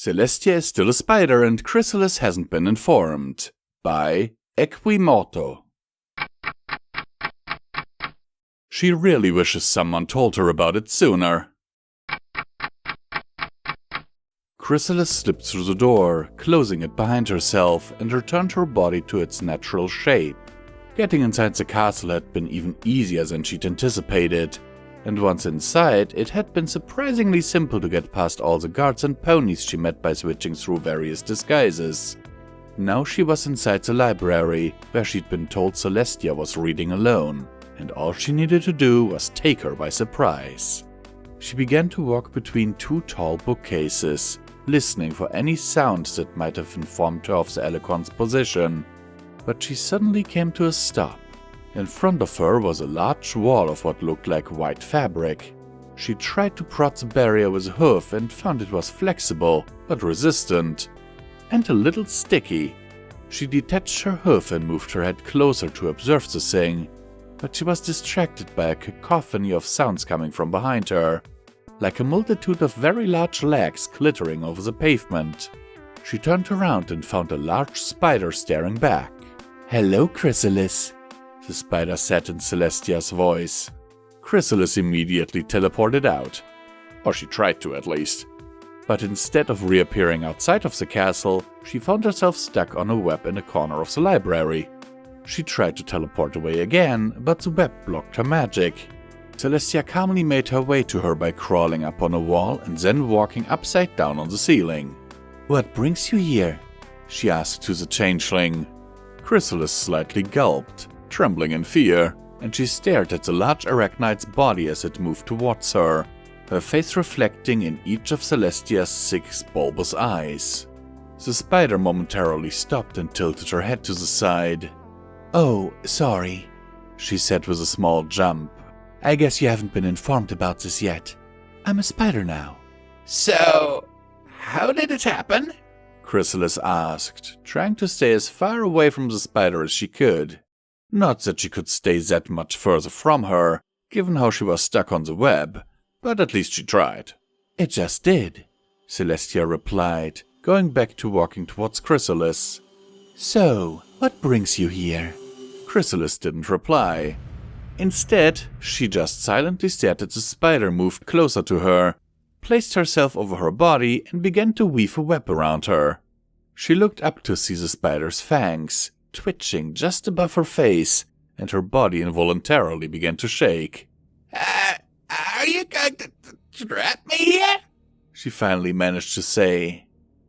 Celestia is still a spider and Chrysalis hasn't been informed. By Equimorto. She really wishes someone told her about it sooner. Chrysalis slipped through the door, closing it behind herself, and returned her body to its natural shape. Getting inside the castle had been even easier than she'd anticipated, and once inside, it had been surprisingly simple to get past all the guards and ponies she met by switching through various disguises. Now she was inside the library, where she'd been told Celestia was reading alone, and all she needed to do was take her by surprise. She began to walk between two tall bookcases, listening for any sounds that might have informed her of the Alicorn's position, but she suddenly came to a stop. In front of her was a large wall of what looked like white fabric. She tried to prod the barrier with a hoof and found it was flexible, but resistant, and a little sticky. She detached her hoof and moved her head closer to observe the thing, but she was distracted by a cacophony of sounds coming from behind her, like a multitude of very large legs glittering over the pavement. She turned around and found a large spider staring back. "Hello, Chrysalis," the spider said in Celestia's voice. Chrysalis immediately teleported out. Or she tried to, at least. But instead of reappearing outside of the castle, she found herself stuck on a web in a corner of the library. She tried to teleport away again, but the web blocked her magic. Celestia calmly made her way to her by crawling up on a wall and then walking upside down on the ceiling. "What brings you here?" she asked to the changeling. Chrysalis slightly gulped, trembling in fear, and she stared at the large arachnide's body as it moved towards her, her face reflecting in each of Celestia's 6 bulbous eyes. The spider momentarily stopped and tilted her head to the side. "Oh, sorry," she said with a small jump. "I guess you haven't been informed about this yet. I'm a spider now." "So, how did it happen?" Chrysalis asked, trying to stay as far away from the spider as she could. Not that she could stay that much further from her, given how she was stuck on the web, but at least she tried. "It just did," Celestia replied, going back to walking towards Chrysalis. "So, what brings you here?" Chrysalis didn't reply. Instead, she just silently stared at the spider, moved closer to her, placed herself over her body, and began to weave a web around her. She looked up to see the spider's fangs, twitching just above her face, and her body involuntarily began to shake. Are you going to trap me here?" she finally managed to say.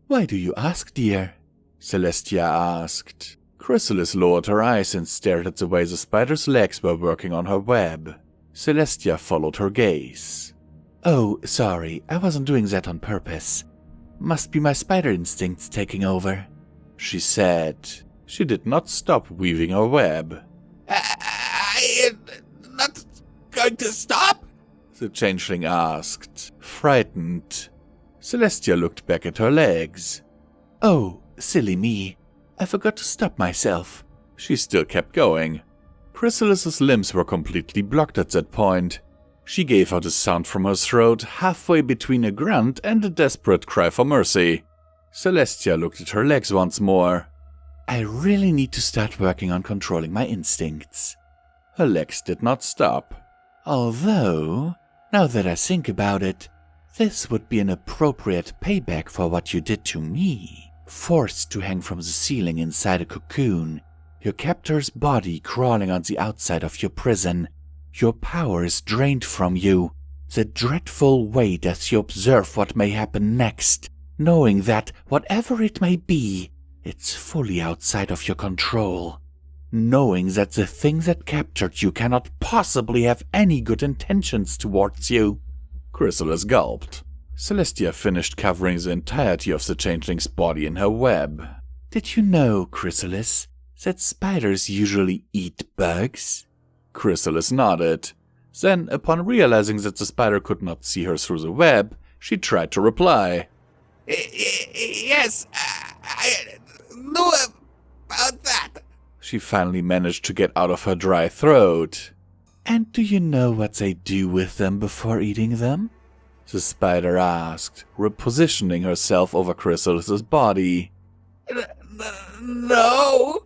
"Why do you ask, dear?" Celestia asked. Chrysalis lowered her eyes and stared at the way the spider's legs were working on her web. Celestia followed her gaze. "Oh, sorry, I wasn't doing that on purpose. Must be my spider instincts taking over," she said. She did not stop weaving her web. "I'm not going to stop?" the changeling asked, frightened. Celestia looked back at her legs. "Oh, silly me. I forgot to stop myself." She still kept going. Chrysalis's limbs were completely blocked at that point. She gave out a sound from her throat, halfway between a grunt and a desperate cry for mercy. Celestia looked at her legs once more. "I really need to start working on controlling my instincts." Her legs did not stop. "Although, now that I think about it, this would be an appropriate payback for what you did to me. Forced to hang from the ceiling inside a cocoon, your captor's body crawling on the outside of your prison, your powers drained from you, the dreadful wait as you observe what may happen next, knowing that, whatever it may be, it's fully outside of your control. Knowing that the thing that captured you cannot possibly have any good intentions towards you." Chrysalis gulped. Celestia finished covering the entirety of the changeling's body in her web. "Did you know, Chrysalis, that spiders usually eat bugs?" Chrysalis nodded. Then, upon realizing that the spider could not see her through the web, she tried to reply. "Yes, I knew about that," she finally managed to get out of her dry throat. "And do you know what they do with them before eating them?" the spider asked, repositioning herself over Chrysalis's body. No,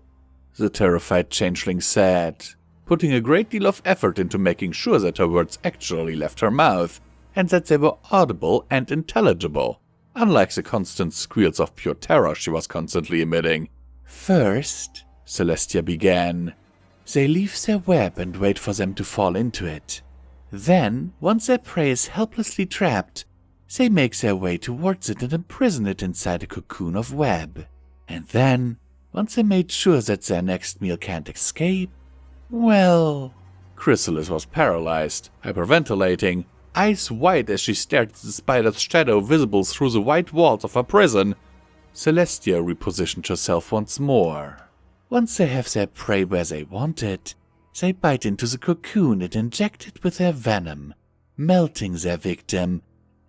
the terrified changeling said, putting a great deal of effort into making sure that her words actually left her mouth, and that they were audible and intelligible, unlike the constant squeals of pure terror she was constantly emitting. First, Celestia began, they leave their web and wait for them to fall into it. Then, once their prey is helplessly trapped, they make their way towards it and imprison it inside a cocoon of web. And then, once they made sure that their next meal can't escape, well... Chrysalis was paralyzed, hyperventilating, eyes wide as she stared at the spider's shadow visible through the white walls of her prison. Celestia repositioned herself once more. Once they have their prey where they want it, they bite into the cocoon and inject it with their venom, melting their victim,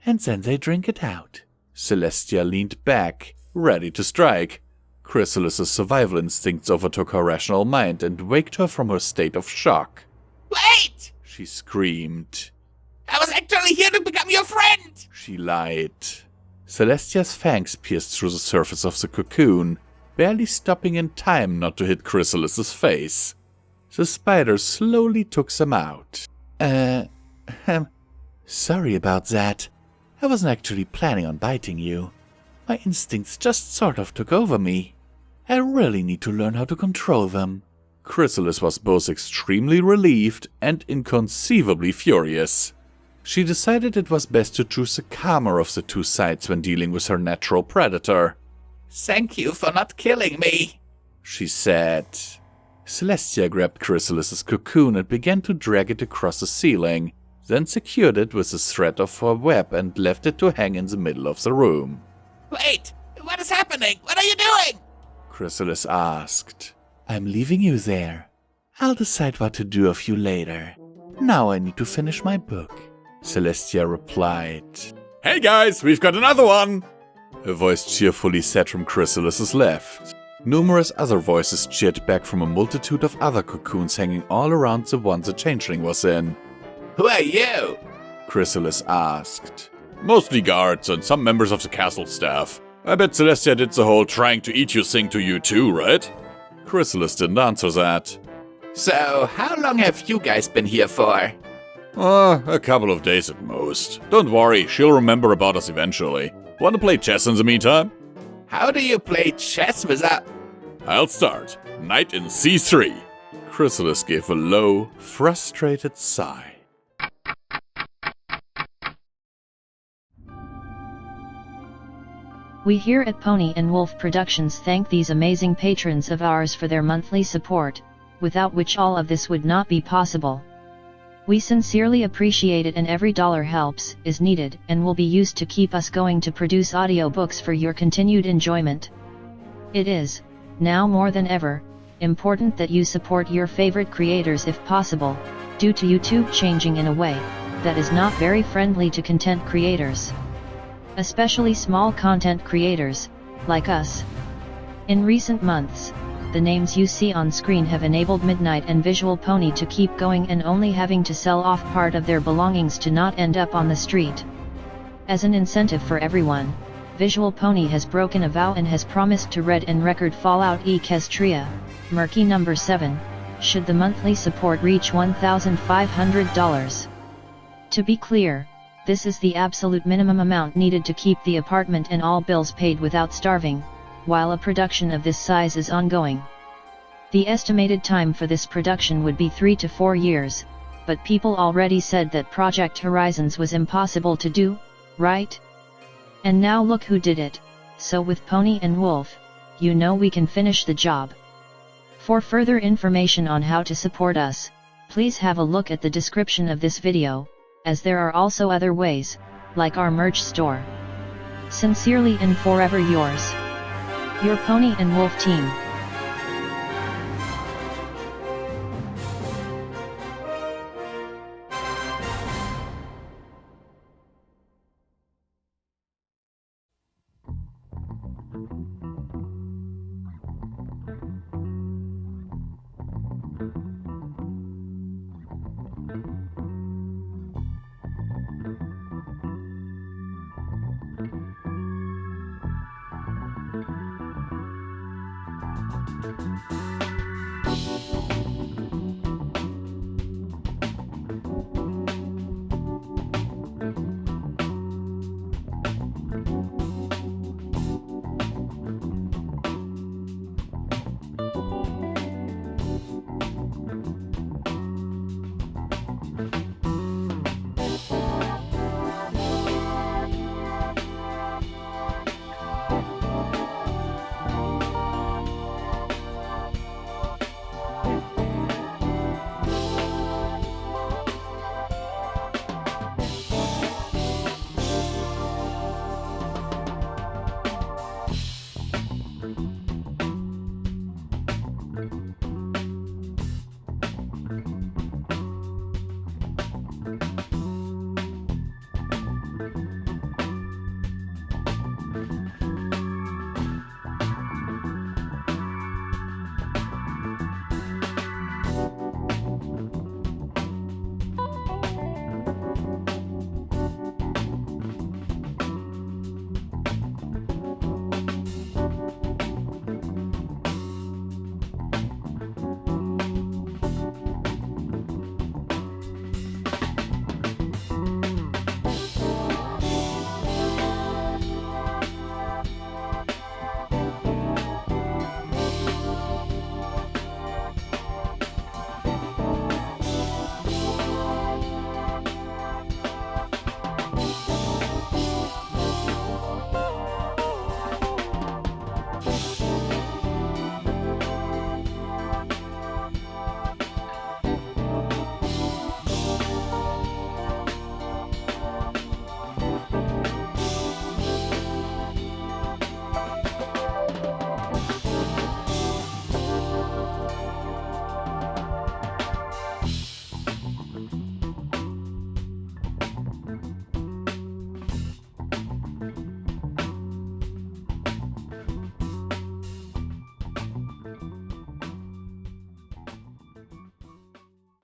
and then they drink it out. Celestia leaned back, ready to strike. Chrysalis's survival instincts overtook her rational mind and waked her from her state of shock. "Wait!" she screamed. "I was actually here to become your friend!" She lied. Celestia's fangs pierced through the surface of the cocoon, barely stopping in time not to hit Chrysalis's face. The spider slowly took them out. Sorry about that. I wasn't actually planning on biting you. My instincts just sort of took over me. I really need to learn how to control them." Chrysalis was both extremely relieved and inconceivably furious. She decided it was best to choose the calmer of the two sides when dealing with her natural predator. "Thank you for not killing me," she said. Celestia grabbed Chrysalis's cocoon and began to drag it across the ceiling, then secured it with a thread of her web and left it to hang in the middle of the room. "Wait! What is happening? What are you doing?" Chrysalis asked. "I'm leaving you there. I'll decide what to do with you later. Now I need to finish my book," Celestia replied. "Hey guys, we've got another one!" A voice cheerfully said from Chrysalis's left. Numerous other voices cheered back from a multitude of other cocoons hanging all around the one the changeling was in. "Who are you?" Chrysalis asked. "Mostly guards and some members of the castle staff. I bet Celestia did the whole trying to eat you thing to you too, right?" Chrysalis didn't answer that. "So, how long have you guys been here for?" A couple of days at most. Don't worry, she'll remember about us eventually. Want to play chess in the meantime? "How do you play chess without—" "I'll start. Knight in c3. Chrysalis gave a low, frustrated sigh. We here at Pony&Wolf Productions thank these amazing patrons of ours for their monthly support, without which all of this would not be possible. We sincerely appreciate it, and every dollar helps, is needed, and will be used to keep us going to produce audiobooks for your continued enjoyment. It is, now more than ever, important that you support your favorite creators if possible, due to YouTube changing in a way that is not very friendly to content creators. Especially small content creators, like us. In recent months, the names you see on screen have enabled Midnight and Visual Pony to keep going and only having to sell off part of their belongings to not end up on the street. As an incentive for everyone, Visual Pony has broken a vow and has promised to read and record Fallout Equestria, Murky number 7, should the monthly support reach $1,500. To be clear, this is the absolute minimum amount needed to keep the apartment and all bills paid without starving, while a production of this size is ongoing. The estimated time for this production would be 3 to 4 years, but people already said that Project Horizons was impossible to do, right? And now look who did it, so with Pony&Wolf, you know we can finish the job. For further information on how to support us, please have a look at the description of this video, as there are also other ways, like our merch store. Sincerely and forever yours, your Pony&Wolf team.